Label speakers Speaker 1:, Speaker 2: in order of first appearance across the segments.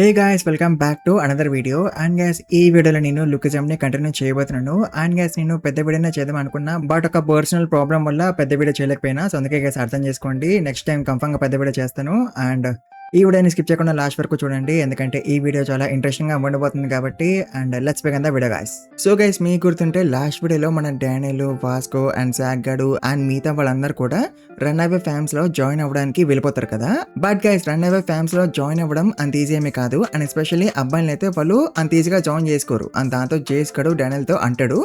Speaker 1: Hey guys welcome back to another video. And guys ఈ వీడియోలో నేను లుకిజంని కంటిన్యూ చేయబోతున్నాను. అండ్ గైస్ నేను పెద్ద వీడియోనే చేద్దాం అనుకున్నా, బట్ ఒక పర్సనల్ ప్రాబ్లం వల్ల పెద్ద వీడియో చేయలేకపోయినా. సో అందుకే గైస్ అర్థం చేసుకోండి, నెక్స్ట్ టైం కన్ఫర్మ్గా పెద్ద వీడియో చేస్తాను. అండ్ ఈ వీడియోని స్కిప్ చేయకుండా లాస్ట్ వరకు చూడండి, ఎందుకంటే ఈ వీడియో చాలా ఇంట్రెస్టింగ్ గా ఉండబోతుంది కాబట్టి. And let's begin the video guys. So guys మీకు గుర్తుంటే లాస్ట్ వీడియోలో మన డానియల్, వాస్కో అండ్ జాక్ గాడు అండ్ మిగతా వాళ్ళందరూ కూడా రన్ అవే ఫ్యామ్స్ లో జాయిన్ అవ్వడానికి వెళ్ళిపోతారు కదా. బట్ గైస్ రన్ అవే ఫ్యామ్స్ లో జాయిన్ అవ్వడం అంత ఈజీ ఏమీ కాదు. అండ్ ఎస్పెషల్లీ అబ్బాయిలు అయితే వాళ్ళు అంత ఈజీగా జాయిన్ చేసుకోరు. అండ్ దాంతో జేస్ గడు డానియల్ తో అంటాడు,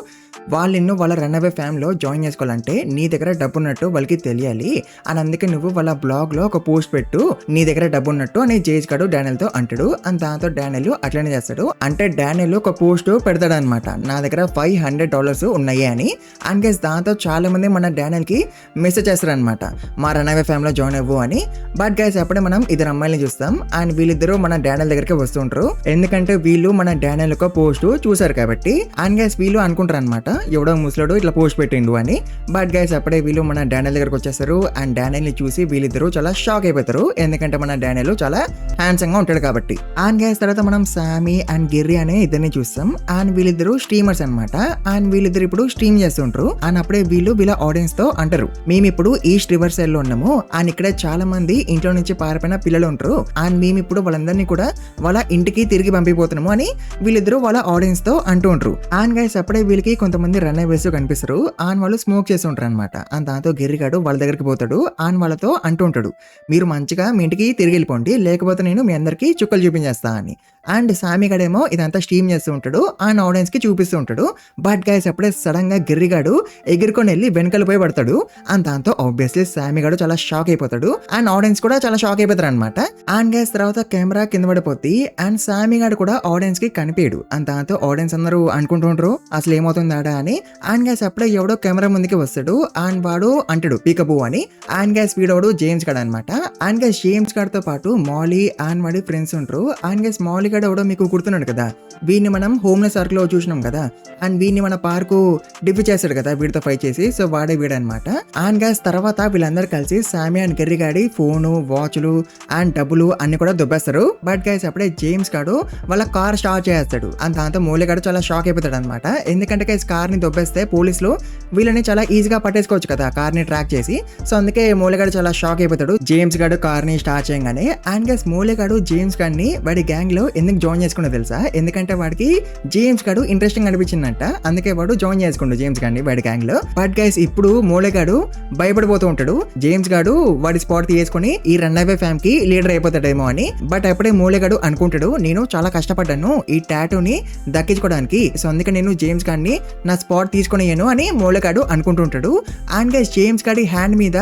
Speaker 1: వాళ్ళు వాళ్ళ రన్ అవే ఫ్యామ్ లో జాయిన్ చేసుకోవాలంటే నీ దగ్గర డబ్బు ఉన్నట్టు వాళ్ళకి తెలియాలి. అండ్ అందుకే నువ్వు వాళ్ళ బ్లాగ్ లో ఒక పోస్ట్ పెట్టు, నీ దగ్గర డబ్బు ఉన్నట్టు అని జేస్ గడు డానియల్ తో అంటాడు. అండ్ దాంతో డానియల్ అట్లనే చేస్తాడు. అంటే డానియల్ ఒక పోస్ట్ పెడతాడు అనమాట, నా దగ్గర $500 ఉన్నాయి అని. అండ్ గైస్ దాంతో చాలా మంది మన డానియల్ కి మెసేజ్ చేస్తారు అనమాట, మా రన్ అవే ఫ్యామ్ లో జాయిన్ అవ్వు అని. బట్ గైస్ అప్పుడే మనం ఇద్దరు అమ్మాయిని చూస్తాం. అండ్ వీళ్ళిద్దరూ మన డానియల్ దగ్గరికి వస్తుంటారు, ఎందుకంటే వీళ్ళు మన డానియల్ ఒక పోస్ట్ చూసారు కాబట్టి. అండ్ గైస్ వీళ్ళు అనుకుంటారు అనమాట, ఎవడో ముసలోడు ఇట్లా పోస్ట్ పెట్టిండు అని. బట్ గైస్ అప్పుడే వీళ్ళు మన డానియల్ దగ్గరకు వచ్చేస్తారు. అండ్ డానియల్ ని చూసి వీళ్ళిద్దరూ చాలా షాక్ అయిపోతారు, ఎందుకంటే మన డానియల్ చాలా హ్యాండ్సమ్ గా ఉంటాడు కాబట్టి. అండ్ గైస్ తర్వాత మనం సామీ అండ్ గిర్రీ అనే ఇద్దరిని చూస్తాం. అండ్ వీళ్ళిద్దరు స్ట్రీమర్స్ అనమాట. అండ్ వీళ్ళిద్దరు ఇప్పుడు స్ట్రీమ్ చేస్తుంటారు. అండ్ అప్పుడే వీళ్ళు వీళ్ళ ఆడియన్స్ తో అంటారు, మేము ఇప్పుడు ఈస్ట్ రివర్ సైడ్ లో ఉన్నాము. అండ్ ఇక్కడ చాలా మంది ఇంట్లో నుంచి పారిపోయిన పిల్లలు ఉంటారు. అండ్ మేము ఇప్పుడు వాళ్ళందరినీ కూడా వాళ్ళ ఇంటికి తిరిగి పంపిపోతున్నాము అని వీళ్ళిద్దరు వాళ్ళ ఆడియన్స్ తో అంటూ ఉంటారు. అండ్ గైస్ అప్పుడే వీళ్ళకి కొంతమంది రన్ అవేస్ కనిపిస్తారు. అండ్ వాళ్ళు స్మోక్ చేస్తుంటారు అనమాట. అండ్ దాంతో గిర్రిగాడు వాళ్ళ దగ్గరికి పోతాడు. అండ్ వాళ్ళతో అంటూ ఉంటాడు, మీరు మంచిగా మీ ఇంటికి తిరిగి వెళ్ళిపోండి, లేకపోతే నేను మీ అందరికి చుక్కలు చూపించేస్తా అని. అండ్ సామిగాడేమో ఇదంతా స్ట్రీమ్ చేస్తూ ఉంటాడు, అండ్ ఆడియన్స్ కి చూపిస్తూ ఉంటాడు. బట్ గైస్ అప్పుడే సడన్ గా గిర్రిగాడు ఎగురుకొని వెళ్ళి వెనకాల పోయి పడతాడు. అండ్ దాంతో ఆబ్వియస్లీ సామిగాడు చాలా షాక్ అయిపోతాడు. అండ్ ఆడియన్స్ కూడా చాలా షాక్ అయిపోతారు అనమాట. అండ్ గైస్ తర్వాత కెమెరా కింద పడిపోద్ది. అండ్ సామిగాడు కూడా ఆడియన్స్ కి కనిపించడు. అండ్ దాంతో ఆడియన్స్ అందరూ అనుకుంటూ ఉంటారు, అసలు ఏమవుతుందాడా అని. అండ్ గైస్ అప్పుడే ఎవడో కెమెరా ముందుకి వస్తాడు. అండ్ వాడు అంటాడు పీకబూ అని. అండ్ గైస్ వీడోడు జేమ్స్ గడ్ అనమాట. అండ్ గైస్ జేమ్స్ గడ్ తో పాటు మాలీ అండ్ వాడి ఫ్రెండ్స్ ఉంటారు. అండ్ గైస్ మాలీ గడ్ ఎవడో మీకు గుర్తున్నాడు కదా, వీడిని మనం హోమ్లెస్ సర్కిల్ లో చూసినాం కదా. అండ్ వీడిని మన పార్కు డిఫీ చేస్తాడు కదా వీడితో ఫైట్ చేసి, సో వాడే వీడనమాట. అండ్ గైస్ తర్వాత వీళ్ళందరూ కలిసి సామి అండ్ గిర్రీ గాడి ఫోను, వాచ్లు అండ్ డబ్బులు అన్ని కూడా దొబ్బేస్తారు. బట్ గైస్ అప్పుడే జేమ్స్ గాడు వాళ్ళ కార్ స్టార్ట్ చేస్తాడు. అండ్ దాంతో మూలగాడు చాలా షాక్ అయిపోతాడు అనమాట, ఎందుకంటే గైస్ కార్ ని దొబ్బేస్తే పోలీసులు వీళ్ళని చాలా ఈజీగా పట్టేసుకోవచ్చు కదా కార్ ని ట్రాక్ చేసి. సో అందుకే మూలగాడు చాలా షాక్ అయిపోతాడు జేమ్స్ గాడు కార్ ని స్టార్ట్ చేయగానే. అండ్ గైస్ మూలగాడు జేమ్స్ గాడిని వాడి గ్యాంగ్ లో ఎందుకు జాయిన్ చేసుకున్నా తెలుసా, ఎందుకంటే వాడికి జేమ్స్ గాడు ఇంట్రెస్టింగ్ అనిపించిందంట, అందుకే వాడు జాయిన్ చేసుకుండు జేమ్స్ గాడిని వాడి గ్యాంగ్ లో. బట్ గైస్ ఇప్పుడు మూలగాడు భయపడిపోతూ ఉంటాడు, జేమ్స్ గాడు వాడి స్పాట్ తీసుకొని ఈ రన్ అవే ఫ్యామ్ కి లీడర్ అయిపోతాడేమో అని. బట్ అప్పుడే మూలగాడు అనుకుంటాడు, నేను చాలా కష్టపడ్డాను ఈ టాటూని దక్కించుకోవడానికి, సో అందుకే నేను జేమ్స్ గాడిని నా స్పాట్ తీసుకునేయను అని మూలగాడు అనుకుంటుంటాడు. అండ్ గైస్ జేమ్స్ గాడి హ్యాండ్ మీద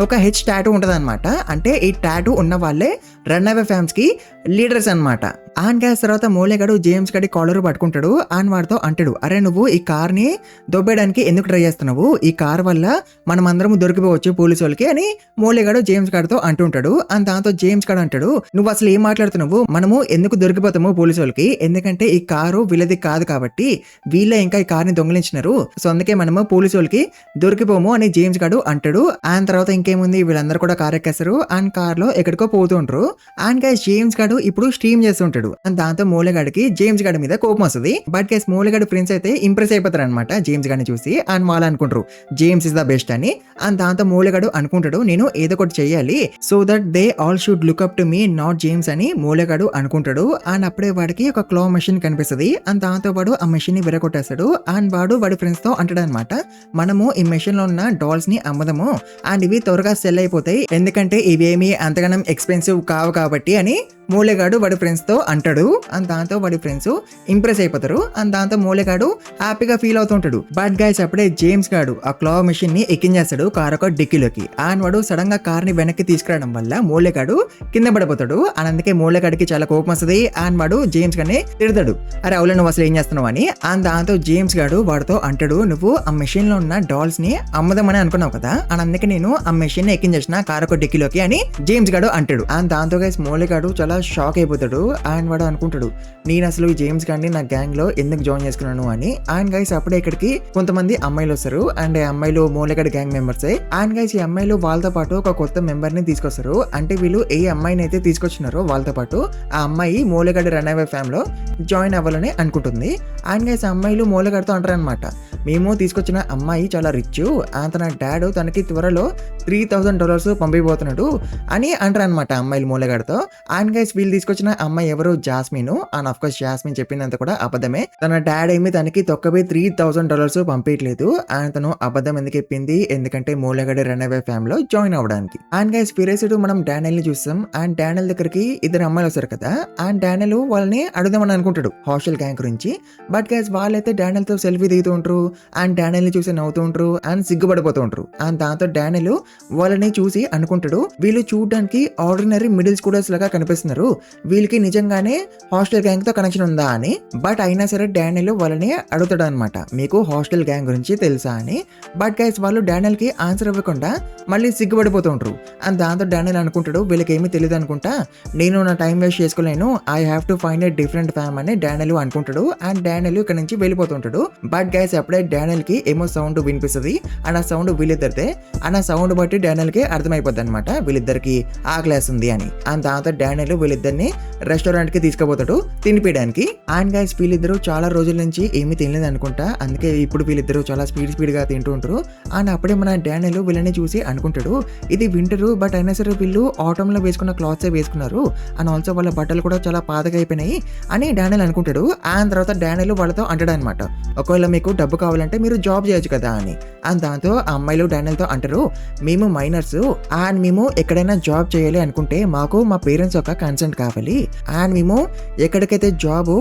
Speaker 1: ఒక హెచ్ టాటూ ఉంటది అనమాట, అంటే ఈ టాటూ ఉన్న వాళ్ళే రన్ అవే ఫ్యామ్స్ కి లీడర్స్ అనమాట. అండ్ గైస్ తర్వాత మూలగాడు జేమ్స్ గడి కాలర్ పట్టుకుంటాడు. అండ్ వాడితో అంటాడు, అరే నువ్వు ఈ కార్ ని దొబ్బేయడానికి ఎందుకు ట్రై చేస్తున్నావు, ఈ కార్ వల్ల మనం అందరం దొరికిపోవచ్చు పోలీసు వాళ్ళకి అని మూలగాడు జేమ్స్ గాడితో అంటుంటాడు. అండ్ దాంతో జేమ్స్ గాడు అంటాడు, నువ్వు అసలు ఏం మాట్లాడుతున్నావు, మనము ఎందుకు దొరికిపోతాము పోలీసు వాళ్ళకి, ఎందుకంటే ఈ కారు వీళ్ళది కాదు కాబట్టి వీళ్ళే ఇంకా ఈ కార్ ని దొంగిలించినారు, సో అందుకే మనము పోలీసు వాళ్ళకి దొరికిపోము అని జేమ్స్ గాడు అంటాడు. అండ్ తర్వాత ఇంకేముంది, వీళ్ళందరూ కూడా కార్ ఎక్కేస్తారు. అండ్ కార్ లో ఎక్కడికో పోతూ ఉంటారు. అండ్ గైస్ జేమ్స్ గాడు ఇప్పుడు స్ట్రీమ్ చేస్తుంటాడు. అండ్ దాంతో మూలగాడికి జేమ్స్ గాడి మీద కోపం వస్తుంది. బట్ గైస్ మూలగాడి ఫ్రెండ్స్ అయితే ఇంప్రెస్ అయిపోతారు అనమాట జేమ్స్ గాడిని చూసి. అండ్ వాళ్ళు అనుకుంటారు జేమ్స్ ఇస్ ద బెస్ట్ అని. అండ్ దాంతో మూలగాడు అనుకుంటాడు, నేను ఏదో ఒకటి చెయ్యాలి, so that they all should look up to me not James అని మూలగాడు అనుకుంటాడు. అండ్ అప్పుడే వాడికి ఒక క్లా మెషిన్ కనిపిస్తుంది. అండ్ దాంతో వాడు ఆ మెషిన్ ని విరగొట్టేస్తాడు. అండ్ వాడు వాడి ఫ్రెండ్స్ తో అంటాడు అనమాట, మనము ఈ మెషిన్ లో ఉన్న డాల్స్ ని అమ్మదము, అండ్ ఇవి త్వరగా సెల్ అయిపోతాయి, ఎందుకంటే ఇవేమి అంతగానం ఎక్స్పెన్సివ్ కావు కాబట్టి అని మూలగాడు వాడి ఫ్రెండ్స్ తో అంటాడు. అండ్ దాంతో వాడి ఫ్రెండ్స్ ఇంప్రెస్ అయిపోతారు. అండ్ దాంతో మూలగాడు హ్యాపీగా ఫీల్ అవుతుంటాడు. బట్ గైస్ అప్పుడే జేమ్స్ గాడు ఆ క్లా మెషిన్ ని ఎక్కించేస్తాడు కార్ ఒక డిక్కీలోకి. అండ్ వాడు సడన్ గా కార్ ని వెనక్కి తీసుకురావడం వల్ల మూలగాడు కింద పడిపోతాడు. అండ్ అందుకే మూలగాడికి చాలా కోపం వస్తుంది. అండ్ వాడు జేమ్స్ గారిని తిడతాడు, అరే అవును నువ్వు అసలు ఏం చేస్తున్నావు అని. అండ్ దాంతో జేమ్స్ గాడు వాడితో అంటాడు, నువ్వు ఆ మెషిన్ లో ఉన్న డాల్స్ ని అమ్మదామని అనుకున్నావు కదా, అండ్ అందుకే నేను ఆ మెషిన్ ని ఎక్కించేసిన కార్ ఒక డిక్కీలోకి అని జేమ్స్ గాడు అంటాడు. అండ్ దాంతో గైస్ మూలగాడు చాలా షాక్ అయిపోతాడు. అండ్ వాడు అనుకుంటాడు నేను అసలు ఈ జేమ్స్ గాన్ని నా గ్యాంగ్ లో ఎందుకు జాయిన్ చేసుకున్నాను అని. అండ్ గైస్ అప్పుడే ఇక్కడికి కొంతమంది అమ్మాయిలు వస్తారు. అండ్ ఆ అమ్మాయిలు మూలగడ గ్యాంగ్ మెంబర్సే. అండ్ గైస్ ఈ అమ్మాయిలు వాళ్ళతో పాటు ఒక కొత్త మెంబర్ ని తీసుకొస్తారు. అంటే వీళ్ళు ఏ అమ్మాయిని అయితే తీసుకొచ్చినారో వాళ్ళతో పాటు ఆ అమ్మాయి మూలగడ రన్ అవే ఫ్యామ్ లో జాయిన్ అవ్వాలని అనుకుంటుంది. అండ్ గైస్ అమ్మాయిలు మూలగడతో అంటారు అనమాట, మేము తీసుకొచ్చిన అమ్మాయి చాలా రిచ్, తన డాడ్ తనకి త్వరలో $3,000 పంపిపోతున్నాడు అని అంటారు అనమాట అమ్మాయిలు మూలగడతో. అండ్ గైస్ వీళ్ళు తీసుకొచ్చిన అమ్మాయి ఎవరు, Jasmine. And of course Jasmine చెప్పిందంత కూడా అబద్ధమే. తన డాడ్ ఏమి తనకి తొక్కబోయి $3,000 పంపించలేదు. అండ్ తను అబద్ధం ఎందుకు చెప్పింది, ఎందుకంటే మూలగడ రన్ అవే ఫ్యామ్ లో జాయిన్ అవ్వడానికి. అండ్ గైస్ ఫిరేసుడు మనం డానియల్ ని చూస్తాం. అండ్ డానియల్ దగ్గరికి ఇద్దరు అమ్మాయిలు వస్తారు కదా. అండ్ డానియల్ వాళ్ళని అడుగుదామని అనుకుంటాడు హాస్టల్ గ్యాంగ్ గురించి. బట్ గైస్ వాళ్ళైతే డానియల్ తో సెల్ఫీ దిగుతూ ఉంటారు. అండ్ డానియల్ ని చూసి నవ్వుతూ ఉంటారు అండ్ సిగ్గుపడిపోతూ ఉంటారు. అండ్ దాంతో డానియల్ వాళ్ళని చూసి అనుకుంటాడు వీళ్ళు చూడడానికి ఆర్డినరీ మిడిల్ స్కూలర్స్ లాగా కనిపిస్తున్నారు, వీళ్ళకి నిజంగానే హాస్టల్ గ్యాంగ్ తో కనెక్షన్ ఉందా అని. బట్ అయినా సరే డానియల్ వాళ్ళని అడుగుతాడు అనమాట, మీకు హాస్టల్ గ్యాంగ్ గురించి తెలుసా అని. బట్ గైస్ వాళ్ళు డానియల్ కి ఆన్సర్ ఇవ్వకుండా మళ్ళీ సిగ్గుపడిపోతూ ఉంటారు. అండ్ దాంతో డానియల్ అనుకుంటాడు వీళ్ళకి ఏమీ తెలియదు అనుకుంటా, నేను నా టైం వేస్ట్ చేసుకోలేను, I have to find a different fam అని డానియల్ అనుకుంటాడు. అండ్ డానియల్ ఇక్కడ నుంచి వెళ్ళిపోతుంటాడు. బట్ గైస్ అప్పుడే డానియల్ కి ఏమో సౌండ్ వినిపిస్తుంది. అండ్ ఆ సౌండ్ వీళ్ళిద్దరిదే. అండ్ ఆ సౌండ్ బట్టి డానియల్ కి అర్థమైపోద్ది అనమాట వీళ్ళిద్దరికి ఆకలేస్తుంది అని. అండ్ దాంతో డానియల్ వీళ్ళిద్దరిని రెస్టారెంట్ కి తీసుకుపోతాడు తినిపించడానికి. అండ్ గైస్ వీళ్ళిద్దరు చాలా రోజుల నుంచి ఏమీ తినలేదు అనుకుంటా, అందుకే ఇప్పుడు వీళ్ళిద్దరు చాలా స్పీడ్ గా తింటూ ఉంటారు. అండ్ అప్పుడే మన డానియల్ వీళ్ళని చూసి అనుకుంటాడు ఇది వింటరు, బట్ అయినా సరే వీళ్ళు ఆటమ్ లో వేసుకున్న క్లాత్స్ వేసుకున్నారు. అండ్ ఆల్సో వాళ్ళ బట్టలు కూడా చాలా పాతగా అయిపోయినాయి అని డానియల్ అనుకుంటాడు. అండ్ తర్వాత డానియల్ వాళ్ళతో అంటాడు అనమాట, ఒకవేళ మీకు డబ్బు కావాలంటే మీరు జాబ్ చేయొచ్చు కదా అని. అండ్ దాంతో ఆ అమ్మాయిలు డానియల్ తో అంటారు, మేము మైనర్స్ అండ్ మేము ఎక్కడైనా జాబ్ చేయాలి అనుకుంటే మాకు మా పేరెంట్స్ యొక్క కన్సెంట్ కావాలి. అండ్ మేము ఎక్కడికైతే జాబ్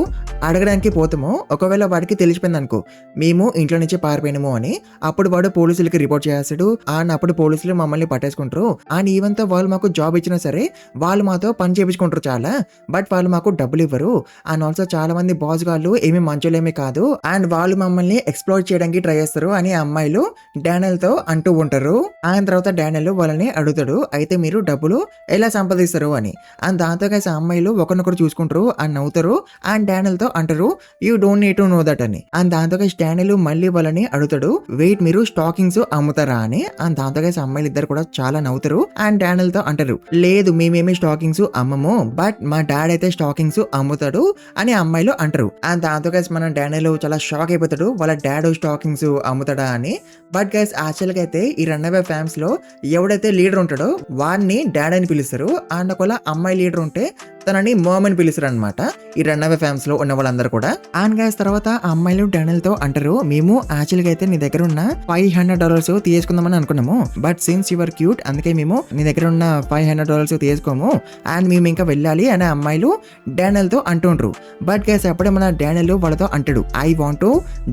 Speaker 1: అడగడానికి పోతామో ఒకవేళ వాడికి తెలిసిపోయింది అనుకో మేము ఇంట్లో నుంచి పారిపోయినాము అని, అప్పుడు వాడు పోలీసులకి రిపోర్ట్ చేస్తాడు. అండ్ అప్పుడు పోలీసులు మమ్మల్ని పట్టేసుకుంటారు. అండ్ ఈవెంతో వాళ్ళు మాకు జాబ్ ఇచ్చినా సరే వాళ్ళు మాతో పని చేయించుకుంటారు చాలా, బట్ వాళ్ళు మాకు డబ్బులు ఇవ్వరు. అండ్ ఆల్సో చాలా మంది బాస్ గాళ్ళు ఏమి మంచోలేమీ కాదు అండ్ వాళ్ళు మమ్మల్ని ఎక్స్ప్లోర్ చేయడానికి ట్రై చేస్తారు అని అమ్మాయిలు డానియల్ తో అంటూ ఉంటారు. అండ్ తర్వాత డానియల్ వాళ్ళని అడుగుతాడు, అయితే మీరు డబ్బులు ఎలా సంపాదిస్తారు అని. అండ్ దాంతో కలిసి అమ్మాయిలు ఒకరినొకరు చూసుకుంటారు అండ్ నవ్వుతారు. అండ్ డానియల్ తో అంటారు, you don't need to know that అని. అండ్ దాంతో కలిసి డానియల్ మళ్ళీ వాళ్ళని అడుగుతాడు, వెయిట్ మీరు స్టాకింగ్స్ అమ్ముతారా అని. అండ్ దాంతో కలిసి అమ్మాయిలు ఇద్దరు కూడా చాలా నవ్వుతారు. అండ్ డానియల్ తో అంటారు, లేదు మేమేమి స్టాకింగ్స్ అమ్మము, బట్ మా డాడ్ అయితే స్టాకింగ్స్ అమ్ముతాడు అని అమ్మాయిలు అంటారు. అండ్ దాంతో కలిసి మన డానియల్ చాలా షాక్ అయిపోతాడు, వాళ్ళ డాడ్ స్టాకింగ్స్ అమ్ముతాడా అని. బట్ గైస్ యాక్చువల్ గా అయితే ఈ రన్ అవే ఫ్యామ్స్ లో ఎవడైతే లీడర్ ఉంటాడో వాడిని డాడ్ అని పిలుస్తారు. అండ్ ఒకవేళ అమ్మాయి లీడర్ ఉంటే తనని మామ్ అని పిలుస్తారు అనమాట ఈ రన్ అవే ఫ్యామ్స్ లో ఉన్న వాళ్ళందరూ కూడా. అండ్ గైస్ తర్వాత ఆ అమ్మాయిలు డానియల్ తో అంటారు, మేము యాక్చువల్ గా అయితే నీ దగ్గర ఉన్న $500 తీసుకుందామని అనుకున్నాము, బట్ సిన్స్ యువర్ క్యూట్ అందుకే మేము నీ దగ్గర ఉన్న $500 తీసుకోము అండ్ మేము ఇంకా వెళ్ళాలి అని అమ్మాయిలు డానియల్ తో అంటుంటారు. బట్ గైస్ అప్పుడే మన డానియల్ వాళ్ళతో అంటాడు, I want to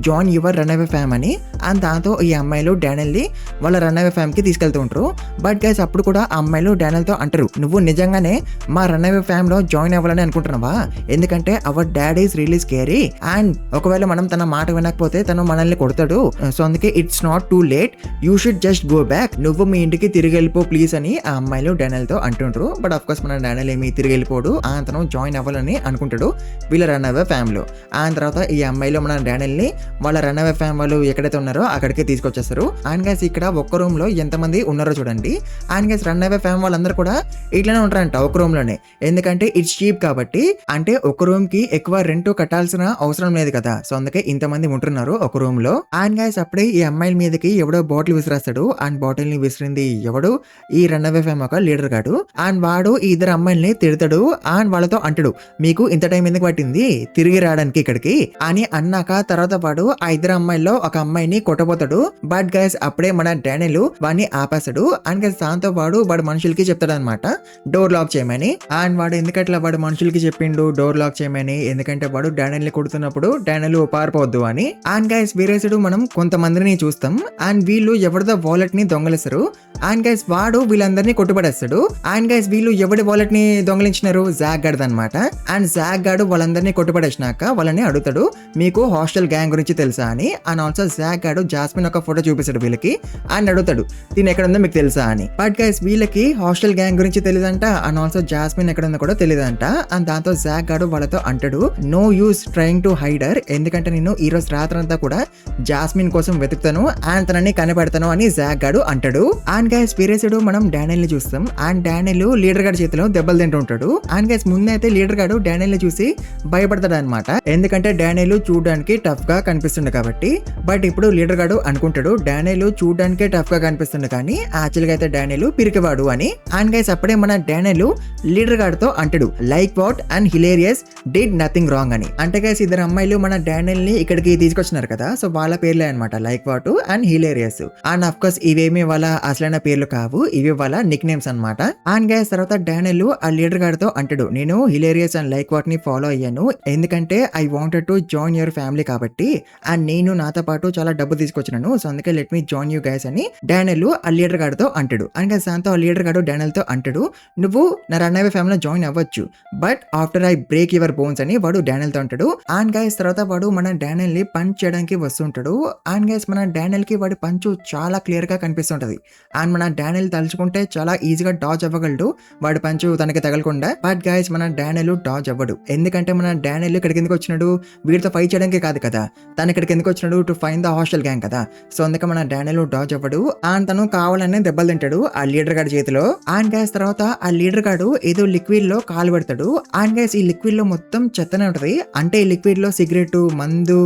Speaker 1: join your runaway fam అని. అండ్ దాంతో ఈ అమ్మాయిలు డానియల్ ని వాళ్ళ రన్ అవే ఫ్యామ్ కి తీసుకెళ్తూ ఉంటారు. బట్ గైస్ అప్పుడు కూడా ఆ అమ్మాయిలు డానియల్ తో అంటారు, నువ్వు నిజంగానే మా రన్ అవే ఫ్యామ్ లో జాయిన్ అవ్వాలని అనుకుంటున్నావా, ఎందుకంటే our dad is really scary and ఒకవేళ మనం తన మాట వినకపోతే తను మనల్ని కొడతాడు, సో అందుకే it's not too late, you should just go back, నువ్వు మీ ఇంటికి తిరిగి వెళ్ళిపో ప్లీజ్ అని ఆ అమ్మాయిలు డానియల్ తో అంటుంటారు. బట్ ఆఫ్ కోర్స్ మన డానియల్ ఏమి తిరిగి వెళ్ళిపోడు, తను జాయిన్ అవ్వాలని అనుకుంటాడు వీళ్ళ రన్ అవే ఫ్యామ్ లో. ఆ తర్వాత ఈ అమ్మాయిలో మన డానియల్ ని వాళ్ళ రన్ అవే ఫ్యామ్ వాళ్ళు ఎక్కడైతే ఉన్నారో అక్కడికి తీసుకొచ్చేస్తారు. అండ్ గైస్ ఇక్కడ ఒక్క రూమ్ లో ఎంతమంది ఉన్నారో చూడండి. అండ్ గైస్ రన్ అవే ఫ్యామ్ వాళ్ళందరూ కూడా ఇట్లానే ఉంటారంట ఒక రూమ్ లోనే, ఎందుకంటే ఇట్స్ చీప్ కాబట్టి. అంటే ఒక రూమ్ కి ఎక్కువ రెంట్ కట్టాల్సిన అవసరం లేదు కదా, సో అందుకే ఇంతమంది ఉంటున్నారు ఒక రూమ్ లో. అండ్ గైస్ అప్పుడే ఈ అమ్మాయిల మీదకి ఎవడో బాటిల్ విసిరేస్తాడు. అండ్ బాటిల్ ని విసిరింది ఎవడు, ఈ రన్ అవే ఫ్యామ్ ఒక లీడర్ గాడు. అండ్ వాడు ఈ ఇద్దరు అమ్మాయిల్ని తిడతాడు. అండ్ వాళ్ళతో అంటాడు, మీకు ఇంత టైం ఎందుకు పట్టింది తిరిగి రావడానికి ఇక్కడికి అని అన్నాక తర్వాత వాడు ఆ ఇద్దరు అమ్మాయిల్లో ఒక అమ్మాయిని కొట్టబోతాడు. బట్ గైస్ అప్పుడే మన డానియల్ వాడిని ఆపేస్తాడు. అండ్ గైస్ దాంతో వాడు మనుషులకి చెప్తాడు అనమాట డోర్ లాక్ చేయమని. అండ్ వాడు ఎందుకట్లా వాడు మనుషులకి చెప్పిండు డోర్ లాక్ చేయమని, ఎందుకంటే వాడు డానియల్ ని కొడుతున్నప్పుడు డానియల్ పారిపోవద్దు అని. అండ్ గైస్ వీరేసుడు మనం కొంతమందిని చూస్తాం. అండ్ వీళ్ళు ఎవరిదో వాలెట్ ని దొంగలిస్తారు. అండ్ గైస్ వాడు వీళ్ళందరినీ కొట్టుబడేస్తాడు. అండ్ గైస్ వీళ్ళు ఎవడి వాలెట్ ని దొంగలించినారు, జాక్ గాడ్ అనమాట. అండ్ జాక్ గాడు వాళ్ళందరినీ కొట్టుబడేసినాక వాళ్ళని అడుగుతాడు, మీకు హాస్టల్ గ్యాంగ్ గురించి తెలుసా అని. అండ్ ఆల్సో జాక్ గాడు జాస్మిన్ ఒక ఫోటో చూపిస్తాడు వీళ్ళకి అండ్ అడుగుతాడు, దీని ఎక్కడ ఉందో మీకు తెలుసా అని. బట్ గైస్ వీళ్ళకి హాస్టల్ గ్యాంగ్ గురించి తెలియదంట. అండ్ ఆల్సో జాస్మిన్ ఎక్కడ ఉందో కూడా తెలియదంట. అండ్ దాంతో జాక్ గాడు వాళ్ళతో అంటాడు, no use trying to hide her, ఎందుకంటే నేను ఈ రోజు రాత్రంతా కూడా జాస్మిన్ కోసం వెతుకుతాను అండ్ తనని కనిపెడతాను అని జాక్ గాడు అంటాడు. అండ్ గైస్ వేరే సైడ్ మనం డానియల్ ని చూస్తాం. అండ్ డానియల్ లీడర్ గారి చేతిలో దెబ్బలు తింటూ ఉంటాడు. అండ్ గైస్ ముందైతే లీడర్ గాడు డానియల్ ని చూసి భయపడతాడు అనమాట, ఎందుకంటే డానియల్ చూడడానికి టఫ్ గా కనిపిస్తుంది కాబట్టి. బట్ ఇప్పుడు లీడర్ గాడు అనుకుంటాడు డానియల్ చూడడానికే టఫ్ గా కనిపిస్తుంది కానీ యాక్చువల్ గా అయితే డానియల్ పిరికివాడు అని. అండ్ గైస్ అప్పుడే మన డానియల్ లీడర్ గాడితో అంటాడు, like what and hilarious did nothing wrong అని. అంటే గైస్ ఇద్దరు అమ్మాయిలు మన డానియల్ ని ఇక్కడికి తీసుకొచ్చినారు కదా, సో వాళ్ళ పేర్లే అనమాట, like what and hilarious. And of course ఇవేమి వాళ్ళ అసలైన పేర్లు కావు, ఇవి వాళ్ళ నిక్ నేమ్స్ అనమాట. అండ్ గైస్ తర్వాత డానియల్ ఆ లీడర్ గాడితో అంటాడు, నేను హిలేరియస్ అండ్ లైక్ వాట్ ని ఫాలో అయ్యాను ఎందుకంటే I wanted to join your family కాబట్టి, అండ్ నేను నాతో పాటు చాలా డబ్బు తీసుకొచ్చినాను, సో అందుకే let me join you guys అని డానియల్ ఆ లీడర్ గాడితో అంటాడు. అండ్ గైస్ దాంతో ఆ లీడర్ గాడు డానియల్ తో అంటాడు, నువ్వు నా రన్నవే ఫ్యామిలీలో జాయిన్ అవ్వచ్చు but after I break your bones అని వాడు డానియల్ తో అంటాడు. అండ్ గైస్ తర్వాత వాడు మన డానియల్ ని పంచ్ చేయడానికి వస్తుంటాడు. అండ్ గైస్ మన డానియల్ కి వాడి పంచు చాలా క్లియర్ గా కనిపిస్తుంటది. అండ్ మన డానియల్ తలుచుకుంటే చాలా ఈజీగా డాజ్ అవ్వగలడు వాడి పంచు తనకి తగలకుండా. బట్ గైస్ మన డానియల్ డాజ్ అవ్వడు, ఎందుకంటే మన డానియల్ ఇక్కడికి ఎందుకు వచ్చినాడు, వీడితో ఫైట్ చేయడానికి కాదు కదా, తను ఇక్కడికి ఎందుకు వచ్చినాడు, to find the hostel gang కదా. సో అందుకే మన డానియల్ డాజ్ అవ్వడు అండ్ తను కావాలనే దెబ్బలు తింటాడు ఆ లీడర్ గాడి చేతిలో. అండ్ గైస్ తర్వాత ఆ లీడర్ గాడు ఏదో లిక్విడ్ లో కాలు పెడతాడు. అండ్ గైస్ ఈ లిక్విడ్ లో మొత్తం చెత్తనే ఉంటది, అంటే ఈ లిక్విడ్ లో సిగరెట్, మందు,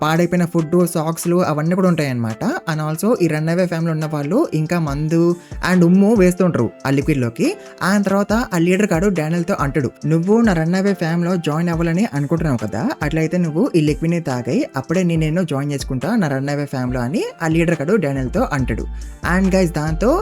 Speaker 1: పాడైపోయిన ఫుడ్, సాక్స్లు అవన్నీ కూడా ఉంటాయి అనమాట. అండ్ ఆల్సో ఈ రన్ అవే ఫ్యామిలీ ఉన్న వాళ్ళు ఇంకా మందు అండ్ ఉమ్ము వేస్తుంటారు ఆ లిక్విడ్ లోకి. ఆ తర్వాత ఆ లీడర్ గాడు డానియల్ తో అంటాడు, నువ్వు నా రన్ అవే ఫ్యామిలీలో జాయిన్ అవ్వాలని అనుకుంటున్నావు కదా, అట్లయితే నువ్వు ఈ లిక్విడ్ ని తాగాయి, అప్పుడే నేను జాయిన్ చేసుకుంటా నా రన్ అవే ఫ్యామిలీ అని ఆ లీడర్ గాడు డానియల్ తో అంటాడు. అండ్ గైస్ దాంతో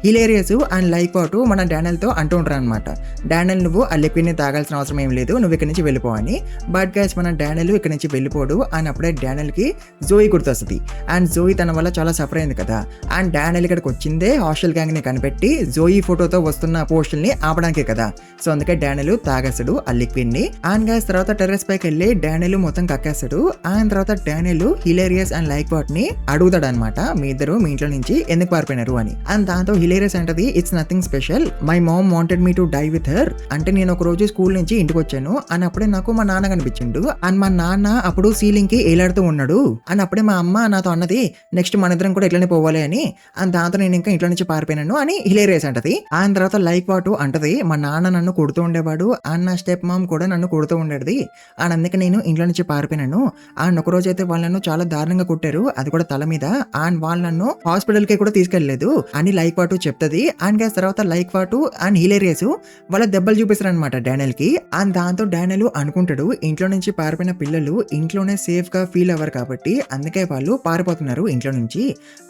Speaker 1: హిలేరియస్ అండ్ లైక్ వాట్ మన డానియల్ తో అంటూ ఉంటారు అనమాట, డానియల్ నువ్వు ఆ లిక్విడ్ ని తాగాల్సిన అవసరం ఏం లేదు, నువ్వు ఇక్కడ నుంచి వెళ్ళిపో అని. బట్ గైస్ మన డానియల్ ఇక్కడ నుంచి వెళ్ళిపోడు. అండ్ అప్పుడే డానియల్ కి జోయి గుర్తొస్తుంది. అండ్ జోయి తన వల్ల చాలా సఫర్ అయింది కదా, అండ్ డానియల్ ఇక్కడికి వచ్చిందే హాస్టల్ గ్యాంగ్ ని కనిపెట్టి జోయి ఫోటోతో వస్తున్న పోస్టుల్ ని ఆపడానికే కదా, సో అందుకే డానియల్ తాగేస్తాడు ఆ లిక్విడ్ ని. అండ్ గైస్ తర్వాత టెర్రస్ పైకి వెళ్ళి డానియల్ మొత్తం కక్కేస్తాడు. అండ్ తర్వాత Daniel hilarious and like what ని అడుగుతాడు అనమాట, మీ ఇద్దరు మీ ఇంట్లో నుంచి ఎందుకు పారిపోయినారు అని. అండ్ దాంతో హిలేరియస్ అంటది, it's nothing special, my mom wanted me to die with her, అంటే నేను ఒక రోజు స్కూల్ నుంచి ఇంటికి వచ్చాను అని అప్పుడే నాకు మా నాన్న కనిపించిండు. అండ్ మా నాన్న అప్పుడు సీలింగ్ కి ఏలాడుతూ ఉన్నాడు. అని అప్పుడే మా అమ్మ నాతో అన్నది, నెక్స్ట్ మన ఇద్దరం కూడా ఇట్లనే పోవాలి అని. అండ్ దాంతో నేను ఇంకా ఇంట్లో నుంచి పారిపోయినాను అని హిలేరియస్ అంటది. అండ్ తర్వాత లైక్ వాట్ అంటది, మా నాన్న నన్ను కొడుతూ ఉండేవాడు అండ్ నా స్టెప్ మామ్ కూడా నన్ను కొడుతూ ఉండేది, అండ్ అందుకే నేను ఇంట్లో నుంచి పారిపోయినాను. అండ్ ఒక రోజు అయితే వాళ్ళు నన్ను చాలా దారుణంగా కొట్టారు, అది కూడా తల మీద, అండ్ వాళ్ళు నన్ను హాస్పిటల్ కి కూడా తీసుకెళ్లలేదు అని లైక్ వాట్ చెప్తది. అండ్ గైస్ తర్వాత లైక్ వాట్ అండ్ హిలేరియస్ వాళ్ళ దెబ్బలు చూపిస్తారు అనమాట డానియల్ కి. అండ్ దాంతో డానియల్ అనుకుంటాడు, ఇంట్లో నుంచి పారిపోయిన పిల్లలు ఇంట్లోనే సేఫ్ గా ఫీల్ అవ్వరు కాబట్టి అందుకే వాళ్ళు పారిపోతున్నారు ఇంట్లో నుంచి.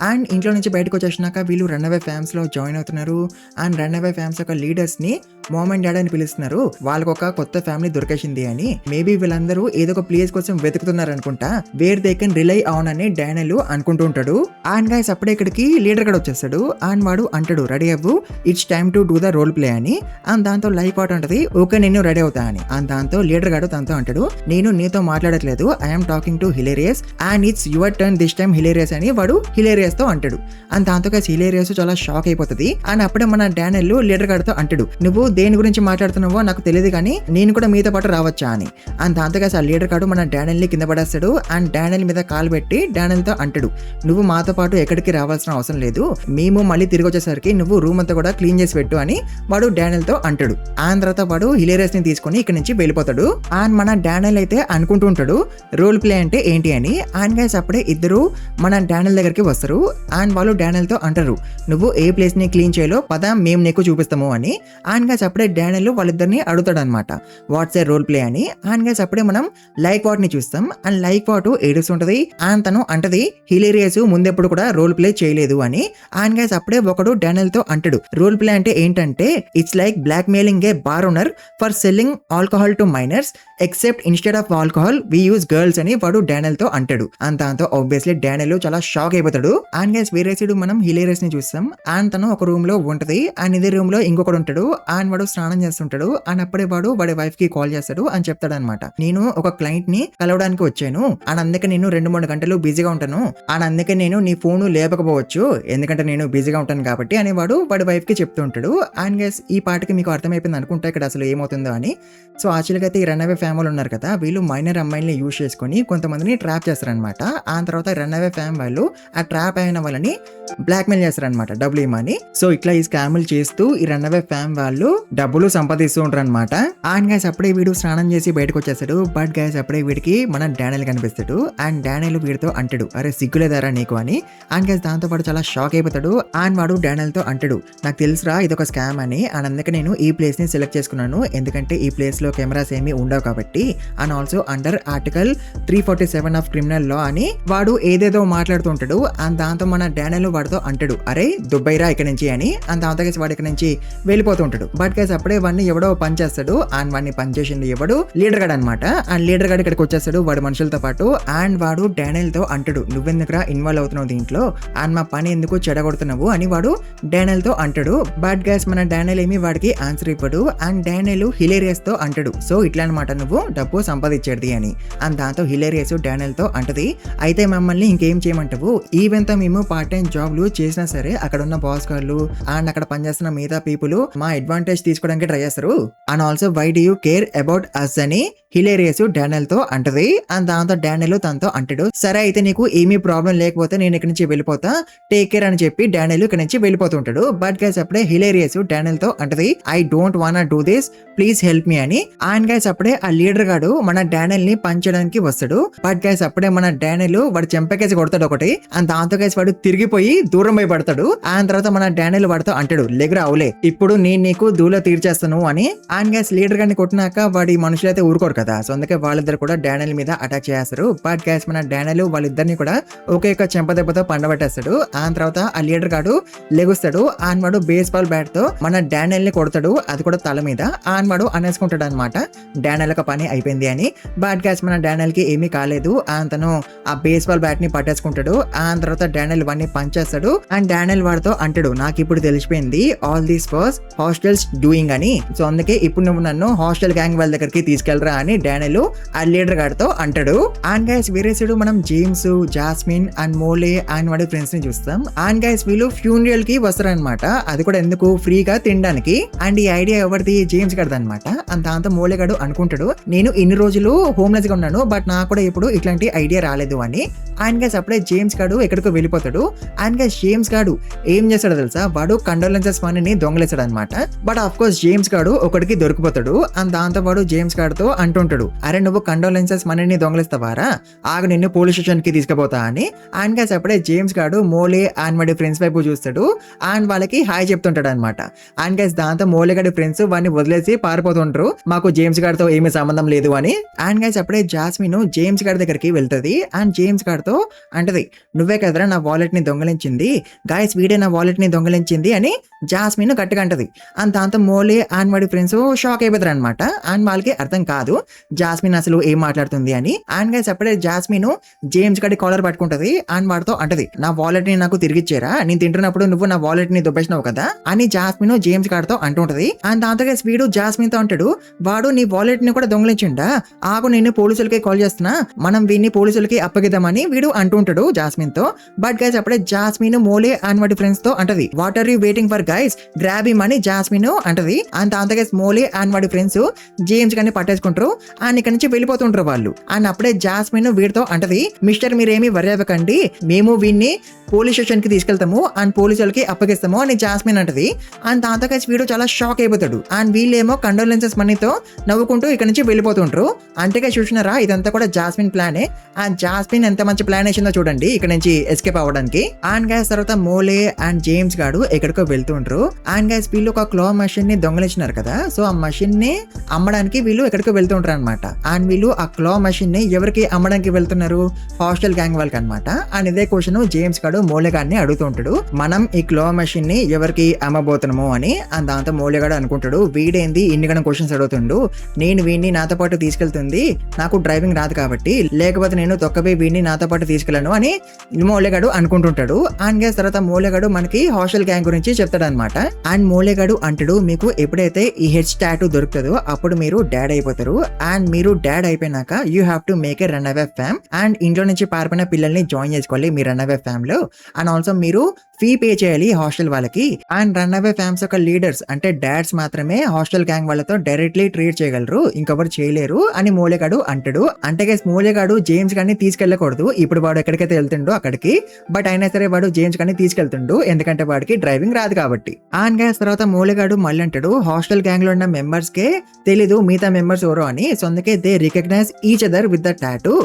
Speaker 1: అండ్ ఇంట్లో నుంచి బయటకు వచ్చేసినాక వీళ్ళు రన్ అవే ఫ్యామ్స్ లో జాయిన్ అవుతున్నారు. అండ్ రన్ అవే ఫ్యామ్స్ యొక్క లీడర్స్ ని మామ్ అండ్ డాడ్ అని పిలుస్తున్నారు, వాళ్ళకి ఒక కొత్త ఫ్యామిలీ దొరికేసింది అని. మేబీ వీళ్ళందరూ ఏదో ఒక ప్లేస్ కోసం వెతుకుతున్నారు అనుకుంటా, where they can rely on అని డానియల్ అనుకుంటూ ఉంటాడు. అండ్ గైస్ అప్పుడే ఇక్కడికి లీడర్ గడ వచ్చేస్తాడు. అండ్ వాడు అంటాడు, రెడీ అవ్వు, it's time to do the role play అని. అండ్ దాంతో లైక్ వాట్ అంటది, ఓకే నేను రెడీ అవుతా అని. అండ్ దాంతో లీడర్ గాడు తనతో అంటాడు, నేను నీతో మాట్లాడట్లేదు, I'm talking to hilarious and it's your turn this time hilarious అని వాడు హిలేరియస్ తో అంటాడు. అండ్ దాంతో హిలేరియస్ చాలా షాక్ అయిపోతుంది. అండ్ అప్పుడే మన డానియల్ లీడర్ గాడితో అంటాడు, నువ్వు దేని గురించి మాట్లాడుతున్నావో నాకు తెలియదు కానీ నేను కూడా మీతో పాటు రావచ్చా అని. అండ్ దాంతో ఆ లీడర్ గాడు మన డానియల్ ని కింద పడేస్తాడు. అండ్ డానియల్ మీద కాలు పెట్టి డానియల్ తో అంటాడు, నువ్వు మాతో పాటు ఎక్కడికి రావాల్సిన అవసరం లేదు, మేము మళ్ళీ తిరిగి వచ్చేసరికి నువ్వు రూమ్ అంతా కూడా క్లీన్ చేసి పెట్టు అని వాడు డానియల్ తో అంటాడు. అండ్ తర్వాత వాడు హిలేరియస్ ని తీసుకుని ఇక్కడ నుంచి వెళ్ళిపోతాడు. అండ్ మన డానియల్ అయితే అనుకుంటూ ఉంటాడు రోల్ ప్లే అంటే ఏంటి అని. అండ్ గైస్ అప్పుడే ఇద్దరు మన డానియల్ దగ్గరికి వస్తారు. అండ్ వాళ్ళు డానియల్ తో అంటారు, నువ్వు ఏ ప్లేస్ ని క్లీన్ చేయాలో పద మేము నీకు చూపిస్తాము అని. అండ్ గైస్ అప్పుడే డానియల్ వాళ్ళిద్దరిని అడుగుతాడు అనమాట, వాట్స్ ఏ రోల్ ప్లే అని. అండ్ గైస్ అప్పుడే మనం లైక్ వాట్ ని చూస్తాం. అండ్ లైక్ వాట్ ఏడుస్తుంటది. అండ్ తను అంటది, హిలేరియస్ ముందెప్పుడు కూడా రోల్ ప్లే చేయలేదు అని. అండ్ గైస్ అప్పుడే ఒకడు డానియల్ తో అంటాడు, రోల్ ప్లే అంటే ఏంటంటే it's like blackmailing a bar owner for selling alcohol to minors except instead of alcohol we use girls అని వాడు డానియల్ తో అంటాడు. అండ్ దాంతో ఆబ్వియస్లీ డానియల్ చాలా షాక్ అయిపోతాడు. అండ్ గైస్ వేరే సైడ్ మనం హిలేరియస్ ని చూస్తాం. అండ్ తను ఒక రూమ్ లో ఉంటది. అండ్ ఇదే రూమ్ లో ఇంకొకడు ఉంటాడు. అండ్ వాడు స్నానం చేస్తుంటాడు. అండ్ అప్పుడే వాడు వాడి వైఫ్ కి కాల్ చేస్తాడు అని చెప్తాడు అనమాట. నేను ఒక క్లయింట్ ని కలవడానికి వచ్చాను. అండ్ అందుకే నేను 2-3 గంటలు బిజీగా ఉంటాను. అండ్ అందుకే నేను నీ ఫోన్ లేపకపోవచ్చు, ఎందుకంటే నేను బిజీగా ఉంటాను కాబట్టి అని వాడు వాడి వైఫ్ కి చెప్తూ ఉంటాడు. అండ్ గైస్ ఈ పాటకి మీకు అర్థమైపోయింది అనుకుంటా ఇక్కడ అసలు ఏమవుతుందో అని. సో యాక్చువల్గా అయితే ఈ రన్అవే ఫ్యామిలీ ఉన్నారు కదా, వీళ్ళు మైనర్ అమ్మాయిల్ని యూజ్ చేసుకొని కొంతమందిని ట్రాప్ చేస్తారనమాట. ఆ తర్వాత రన్అవే ఫ్యామ్ వాళ్ళు ఆ ట్రాప్ అయిన వాళ్ళని బ్లాక్మెయిల్ చేస్తారనమాట డబ్బులు ఇవ్వమని. సో ఇట్లా ఈ స్కాములు చేస్తూ ఈ రన్అవే ఫ్యామ్ వాళ్ళు డబ్బులు సంపాదిస్తూ ఉంటారు అనమాట. అండ్ గైస్ అప్పుడే వీడు స్నానం చేసి బయటకు వచ్చేస్తాడు. బట్ గైస్ అప్పుడే వీడికి మన డానియల్ కనిపిస్తాడు. అండ్ డానియల్ వీడితో అంటాడు, అరే సిగ్గులేదారా నీకు అని. అండ్ గైస్ దాంతో పాటు చాలా షాక్ అయిపోతాడు. అండ్ వాడు డానియల్ తో అంటాడు, నాకు తెలుసురా ఇదొక స్కామ్ అని. అండ్ అందుకే నేను ఈ ప్లేస్ ని సెలెక్ట్ చేసుకున్నాను, ఎందుకంటే ఈ ప్లేస్ లో కెమెరాస్ ఏమీ ఉండవు కాబట్టి. And also under article 347 of criminal లా అని వాడు ఏదేదో మాట్లాడుతుంటాడు. అండ్ దాంతో మన డానియల్ వాడితో అంటాడు, అరే దుబ్బైరా ఇక్కడ నుంచి అని. అండ్ దాంతో గైస్ వాడి ఇక్కడ నుంచి వెళ్ళిపోతూ ఉంటాడు. బట్ గైస్ అప్పుడే వాడిని ఎవడో పని చేస్తాడు. అండ్ వాడిని పని చేసింది ఎవడు, లీడర్ గాడు అనమాట. అండ్ లీడర్ గాడు ఇక్కడికి వచ్చేస్తాడు వాడి మనుషులతో పాటు. అండ్ వాడు డానియల్ తో అంటాడు, నువ్వెందుకురా ఇన్వాల్వ్ అవుతున్నావు దీంట్లో, అండ్ మా పని ఎందుకు చెడగొడుతున్నావు అని వాడు డానియల్ తో అంటాడు. బట్ గైస్ మన డానియల్ ఏమి వాడికి ఆన్సర్ ఇవ్వడు. అండ్ డానియల్ హిలేరియస్ తో అంటాడు, సో ఇట్లా అనమాట నువ్వు డబ్బు సంపాదించేది అని. అండ్ దాంతో హిలేరియస్ డానియల్ తో అంటది, అయితే మమ్మల్ని ఇంకేం చేయమంటావు, ఈవెంత మేము పార్ట్ టైం జాబ్లు చేసినా సరే అక్కడ ఉన్న బాస్ గాళ్ళు అండ్ అక్కడ పనిచేస్తున్న మిగతా పీపుల్ మా అడ్వాంటేజ్ తీసుకోవడానికి ట్రై చేస్తారు. And also why do you care about us అని హిలేరియస్ డానియల్ తో అంటది. అండ్ దాంతో డానియల్ తనతో అంటాడు, సరే అయితే నీకు ఏమీ ప్రాబ్లం లేకపోతే నేను ఇక్కడ నుంచి వెళ్ళిపోతా, టేక్ కేర్ అని చెప్పి డానియల్ ఇక్కడ నుంచి వెళ్ళిపోతుంటాడు. బట్ గైస్ అప్పుడే హిలేరియస్ డానియల్ తో అంటది, I don't want do this, please help me అని. అండ్ గైస్ అప్పుడే ఆ లీడర్ గాడు మన డానియల్ ని పంచడానికి వస్తాడు. బట్ గైస్ అప్పుడే మన డానియల్ వాడు చెంపకేసి కొడతాడు ఒకటి. అండ్ దాంతో గైస్ వాడు తిరిగిపోయి దూరం పోయి పడతాడు. అండ్ తర్వాత మన డానియల్ వాడితో అంటాడు, లెగ్రా అవులే ఇప్పుడు నేను నీకు దూలో తీర్చేస్తాను అని. అండ్ గైస్ లీడర్ గారిని కొట్టినాక వాడి మనుషులు అయితే ఊరుకోరు కదా, సో అందుకే వాళ్ళిద్దరు కూడా డానియల్ మీద అటాక్ చేస్తారు. బట్ గైస్ మన డానియల్ వాళ్ళిద్దరిని కూడా ఒకే ఒక చెంప దెబ్బతో పండబెట్టేస్తాడు. ఆ తర్వాత ఆ లీడర్ గాడు లెగుస్తాడు. అండ్ వాడు బేస్ బాల్ బ్యాట్ తో మన డానియల్ ని కొడతాడు, అది కూడా తల మీద. అండ్ వాడు అనేసుకుంటాడు అనమాట డానియల్ ఒక పని అయిపోయింది అని. బట్ గైస్ మన డానియల్ కి ఏమీ కాలేదు. అండ్ తను ఆ బేస్ బాల్ బ్యాట్ ని పట్టేసుకుంటాడు. ఆ తర్వాత డానియల్ వాడిని పంచేస్తాడు. అండ్ డానియల్ వాడితో అంటాడు, నాకు ఇప్పుడు తెలిసిపోయింది all these was hostels doing అని, సో అందుకే ఇప్పుడు నువ్వు నన్ను హాస్టల్ గ్యాంగ్ వాళ్ళ దగ్గరికి తీసుకెళ్లరా అని డానియల్ ఆ లీడర్ గారితో అంటాడు. అండ్ గైస్ వేరే సైడ్ మనం జేమ్స్, జాస్మిన్ అండ్ మోలే అండ్ వాడి ఫ్రెండ్స్ ని చూస్తాం. అండ్ గైస్ వీళ్ళు ఫ్యూనరల్ కి వస్తారనమాట, అది కూడా ఎందుకు ఫ్రీగా తినడానికి. అండ్ ఈ ఐడియా ఎవరిది, జేమ్స్ గారిది అనమాట. అండ్ దాంతో మోలే గాడు అనుకుంటాడు, నేను ఇన్ని రోజులు హోమ్లెస్ గా ఉన్నాను బట్ నాకు కూడా ఇప్పుడు ఇట్లాంటి ఐడియా రాలేదు అని. అండ్ గైస్ అప్పుడే జేమ్స్ గాడు ఎక్కడికో వెళ్ళిపోతాడు. అండ్ గైస్ జేమ్స్ గాడు ఏం చేస్తాడో తెలుసా, వాడు కండోలెన్సెస్ మనీని దొంగలేస్తాడు అనమాట. బట్ ఆఫ్ కోర్స్ జేమ్స్ గాడు ఒకటికి దొరికిపోతాడు. అండ్ దాంతో వాడు జేమ్స్ గాడితో అంటుంటాడు, అరే నువ్వు కండోలెన్సెస్ మనీని దొంగలిస్తావారా, ఆగు నిన్ను పోలీస్ స్టేషన్ కి తీసుకుపోతా అని. అండ్ గైస్ అప్పుడే జేమ్స్ గాడు మోలే అండ్ వాడి ఫ్రెండ్స్ వైపు చూస్తాడు. అండ్ వాళ్ళకి హాయ్ చెప్తుంటాడు అనమాట. అండ్ గైస్ దాంతో మోలే గాడి ఫ్రెండ్స్ వాడిని వదిలేసి పారిపోతుంటారు, మాకు జేమ్స్ గాడితో ఏమీ సంబంధం లేదు అని. అండ్ గైస్ అప్పుడే జాస్మిన్ జేమ్స్ గాడి దగ్గరికి వెళ్తుంది. అండ్ జేమ్స్ గాడితో అంటది, నువ్వే కదరా నా వాలెట్ ని దొంగలించింది, గాయస్ వీడే నా వాలెట్ ని దొంగలించింది అని జాస్మిన్ గట్టిగా అంటది. అండ్ దాంతో మోలే అండ్ వాడి ఫ్రెండ్స్ షాక్ అయిపోతారు అనమాట. అండ్ వాళ్ళకి అర్థం కాదు జాస్మిన్ అసలు ఏం మాట్లాడుతుంది అని. అండ్ గైస్ అప్పుడే జాస్మిన్ జేమ్స్ గడి కాలర్ పట్టుకుంటది. అండ్ వాడితో అంటది, నా వాలెట్ ని నాకు తిరిగిచ్చారా, నేను తింటున్నప్పుడు నువ్వు నా వాలెట్ ని దుబ్బేసినావు కదా అని జాస్మిన్ జేమ్స్ గాడితో అంటుంటది. అండ్ దాంతో గైస్ వీడు జాస్మిన్ తో అంటాడు, వాడు నీ వాలెట్ ని కూడా దొంగలించిండా, ఆగు నేను పోలీసులకి కాల్ చేస్తున్నా, మనం వీడిని పోలీసులకి అప్పగిద్దామని వీడు అంటుంటాడు జాస్మిన్ తో. బట్ గైస్ అప్పుడే జాస్మిన్ మోలే అండ్ వాడి ఫ్రెండ్స్ తో అంటది, what are you waiting for guys, grab him అని జాస్మిన్ అంటది. అండ్ దాంతో గైస్ మోలే అండ్ వాడి ఫ్రెండ్స్ జేమ్స్ గారిని పట్టేసుకుంటారు. అండ్ ఇక్కడ నుంచి వెళ్ళిపోతుంటారు వాళ్ళు. అండ్ అప్పుడే జాస్మిన్ వీడితో అంటది, మిస్టర్ మీరేమీ వరి అవ్వకండి, మేము వీడిని పోలీస్ స్టేషన్ కి తీసుకెళ్తాము అండ్ పోలీసులకి అప్పగిస్తాము అని జాస్మిన్ అంటది. అండ్ దాంతో కలిసి వీడు చాలా షాక్ అయిపోతాడు. అండ్ వీళ్ళేమో కండోలెన్సెస్ మనీతో నవ్వుకుంటూ ఇక్కడ నుంచి వెళ్ళిపోతుంటారు. అంతేగా చూసినారా, ఇదంతా కూడా జాస్మిన్ ప్లానే. అండ్ జాస్మిన్ ఎంత మంచి ప్లాన్ వేసిందో చూడండి ఇక్కడ నుంచి ఎస్కేప్ అవ్వడానికి. అండ్ గైస్ తర్వాత మోలే అండ్ జేమ్స్ గాడు ఎక్కడికో వెళ్తుంటారు. అండ్ గైస్ వీళ్ళు ఒక క్లో మెషిన్ ని దొంగలించినారు కదా, సో ఆ మెషిన్ ని అమ్మడానికి వీళ్ళు ఎక్కడికో వెళ్తుంటారు అనమాట. అండ్ వీళ్ళు ఆ క్లా మెషిన్ ని ఎవరికి అమ్మడానికి వెళ్తున్నారు, హాస్టల్ గ్యాంగ్ వాళ్ళకి అనమాట. అండ్ ఇదే క్వశ్చన్ జేమ్స్ గాడు మోలేగాడిని అడుగుతుంటాడు, మనం ఈ క్లా మెషిన్ ని ఎవరికి అమ్మబోతున్నాము అని. అండ్ దాంతో మోలేగాడు అనుకుంటాడు, వీడేంది ఇన్ని గణం క్వశ్చన్స్ అడుగుతుండు, నేను వీడిని నాతో పాటు తీసుకెళ్తుంది నాకు డ్రైవింగ్ రాదు కాబట్టి, లేకపోతే నేను తొక్కబోయి వీడిని నాతో పాటు తీసుకెళ్ళను అని మోలేగాడు అనుకుంటుంటాడు. అండ్ గైస్ తర్వాత మోలేగాడు మనకి హాస్టల్ గ్యాంగ్ గురించి చెప్తాడు అనమాట. అండ్ మోలేగాడు అంటాడు, మీకు ఎప్పుడైతే ఈ హెడ్ టాటూ దొరుకుతుందో అప్పుడు మీరు డాడ్ అయిపోతారు. అండ్ మీరు డాడ్ అయిపోయినాక you have to make a runaway fam. And ఇంట్లో నుంచి పారిపోయిన పిల్లల్ని జాయిన్ చేసుకోవాలి మీ రన్ అవే ఫ్యామ్ లో. అండ్ ఆల్సో మీరు ఫీ పే చేయాలి హాస్టల్ వాళ్ళకి. అండ్ రన్ అవే ఫ్యామ్స్ యొక్క లీడర్స్ అంటే డాడ్స్ మాత్రమే హాస్టల్ గ్యాంగ్ వాళ్ళతో డైరెక్ట్లీ ట్రీట్ చేయగలరు, ఇంకొకరు చేయలేరు అని మోలేగాడు అంటాడు. అంటే గైస్ మోలేగాడు జేమ్స్ గాని తీసుకెళ్ళకూడదు, ఇప్పుడు వాడు ఎక్కడికైతే వెళ్తుండో అక్కడికి. బట్ అయినా సరే వాడు జేమ్స్ గాని తీసుకెళ్తుండు, ఎందుకంటే వాడికి డ్రైవింగ్ రాదు కాబట్టి. అండ్ గైస్ తర్వాత మోలేగాడు మళ్ళీ అంటాడు, హాస్టల్ గ్యాంగ్ లో ఉన్న మెంబర్స్ కే తెలీదు మిగతా మెంబర్స్ ఎవరో అని. సో అందుకే they recognise each other with the tattoo.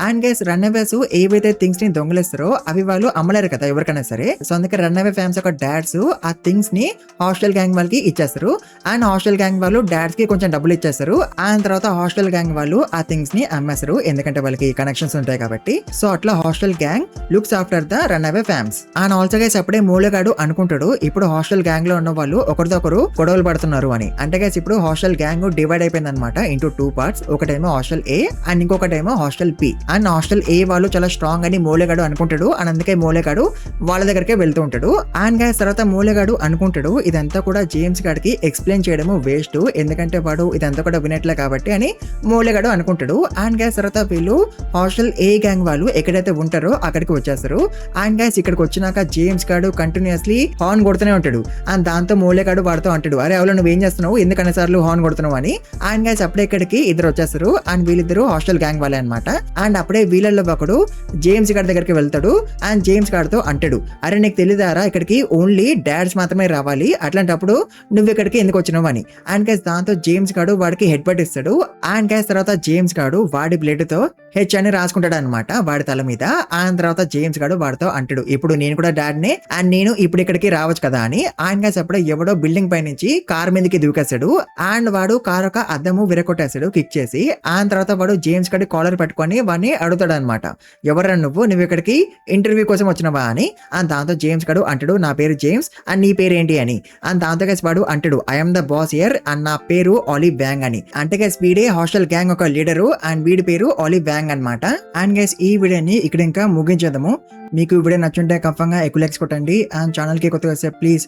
Speaker 1: And guys runaways ఏవైతే థింగ్స్ ని దొంగలిస్తారో అవి వాళ్ళు అమ్మలేరు కదా ఎవరికైనా సరే. సో అందుకే రన్ అవే ఫ్యామ్స్ యొక్క డాడ్స్ ఆ థింగ్స్ ని హాస్టల్ గ్యాంగ్ వాళ్ళకి ఇచ్చేస్తారు. అండ్ హాస్టల్ గ్యాంగ్ వాళ్ళు డాడ్స్ కి కొంచెం డబ్బులు ఇచ్చేస్తారు. అండ్ తర్వాత హాస్టల్ గ్యాంగ్ వాళ్ళు ఆ థింగ్స్ ని అమ్మేస్తారు, ఎందుకంటే వాళ్ళకి కనెక్షన్స్ ఉంటాయి కాబట్టి. సో అట్లా hostel gang looks after the runaway fams. And also guys అప్పుడే మూలగాడు అనుకుంటాడు, ఇప్పుడు హాస్టల్ గ్యాంగ్ లో ఉన్న వాళ్ళు ఒకరితో ఒకరు గొడవలు పడుతున్నారు అని. అంటే గైస్ ఇప్పుడు హాస్టల్ గ్యాంగ్ డివైడ్ అయిపోయింది అనమాట ఇంటూ 2 పార్ట్స్. ఒకటేమో హాస్టల్ ఏ అండ్ ఇంకొకటేమో hostel P. And hostel A వాళ్ళు చాలా స్ట్రాంగ్ అని మూలగాడు అనుకుంటాడు. అండ్ అందుకే మూలగాడు వాళ్ళ దగ్గరకే వెళ్తూ ఉంటాడు. అండ్ గైస్ తర్వాత మూలగాడు అనుకుంటాడు, ఇదంతా కూడా జేమ్స్ గాడికి ఎక్స్ప్లెయిన్ చేయడము వేస్ట్, ఎందుకంటే వాడు ఇదంతా కూడా వినట్లే కాబట్టి అని మూలగాడు అనుకుంటాడు. అండ్ గైస్ తర్వాత వీళ్ళు హాస్టల్ ఏ గ్యాంగ్ వాళ్ళు ఎక్కడైతే ఉంటారో అక్కడికి వచ్చేస్తారు. అండ్ గైస్ ఇక్కడికి వచ్చినాక జేమ్స్ గాడు కంటిన్యూస్లీ హార్న్ కొడుతూనే ఉంటాడు. అండ్ దాంతో మూలగాడు వాడుతూ అంటాడు, అరే ఎవరు నువ్వు ఏం చేస్తున్నావు, ఎందుకన్నా సార్లు హార్న్ కొడుతున్నావు అని. అండ్ గైస్ అప్పుడే ఇక్కడికి ఇద్దరు వచ్చేస్తారు. అండ్ వీళ్ళిద్దరు హాస్టల్ గ్యాంగ్ వాళ్ళే అనమాట. అండ్ అప్పుడే వీళ్ళల్లో ఒకడు జేమ్స్ గారి దగ్గరికి వెళ్తాడు. అండ్ జేమ్స్ గారితో అంటాడు, అరే నీకు తెలియదారా ఇక్కడికి ఓన్లీ డాడ్స్ మాత్రమే రావాలి, అట్లాంటప్పుడు నువ్వు ఇక్కడికి ఎందుకు వచ్చినావు అని. అండ్ గైస్ దాంతో జేమ్స్ గాడు వాడికి హెడ్ బట్ ఇస్తాడు. అండ్ గైస్ తర్వాత జేమ్స్ గాడు వాడి బ్లేడ్ తో హెచ్ అని రాసుకుంటాడు అనమాట వాడి తల మీద. అండ్ తర్వాత జేమ్స్ గాడు వాడితో అంటాడు, ఇప్పుడు నేను కూడా డాడ్ నే అండ్ నేను ఇప్పుడు ఇక్కడికి రావచ్చు కదా అని. అండ్ గైస్ అప్పుడే ఎవడో బిల్డింగ్ పై నుంచి కార్ మీదకి దూకేస్తాడు. అండ్ వాడు కార్ ఒక అద్దము విరగొట్టేస్తాడు కిక్ చేసి. అండ్ తర్వాత వాడు జేమ్స్ గాడి కాలర్ పట్టుకొని వాడిని అడుగుతాడు అనమాట, ఎవరా నువ్వు ఇక్కడికి ఇంటర్వ్యూ కోసం వచ్చినవా అని. అండ్ దాంతో జేమ్స్ గాడు అంటాడు, నా పేరు జేమ్స్ అండ్ నీ పేరు ఏంటి అని. అండ్ దాంతో గైస్ వాడు అంటాడు, I'm the boss here and నా పేరు ఆలివ్ బ్యాంగ్ అని. అంటే గైస్ వీడే హాస్టల్ గ్యాంగ్ ఒక లీడరు అండ్ వీడి పేరు ఆలివ్ బ్యాంగ్ అనమాట. అండ్ గైస్ ఈ వీడియోని ఇక్కడ ఇంకా ముగించేద్దాము. మీకు ఈ వీడియో నచ్చుంటే కంపంగా ఎక్కువ లైక్స్ కొట్టండి. అండ్ ఛానల్ కి కొత్తగా వస్తే ప్లీజ్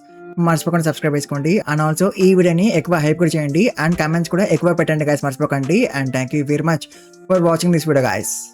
Speaker 1: మర్చిపోకుండా సబ్స్క్రైబ్ చేసుకోండి. అండ్ ఆల్సో ఈ వీడియోని ఎక్కువ హైప్ కూడా చేయండి అండ్ కామెంట్స్ కూడా ఎక్కువ పెట్టండి గైస్, మర్చిపోకండి. And thank you very much for watching this video guys.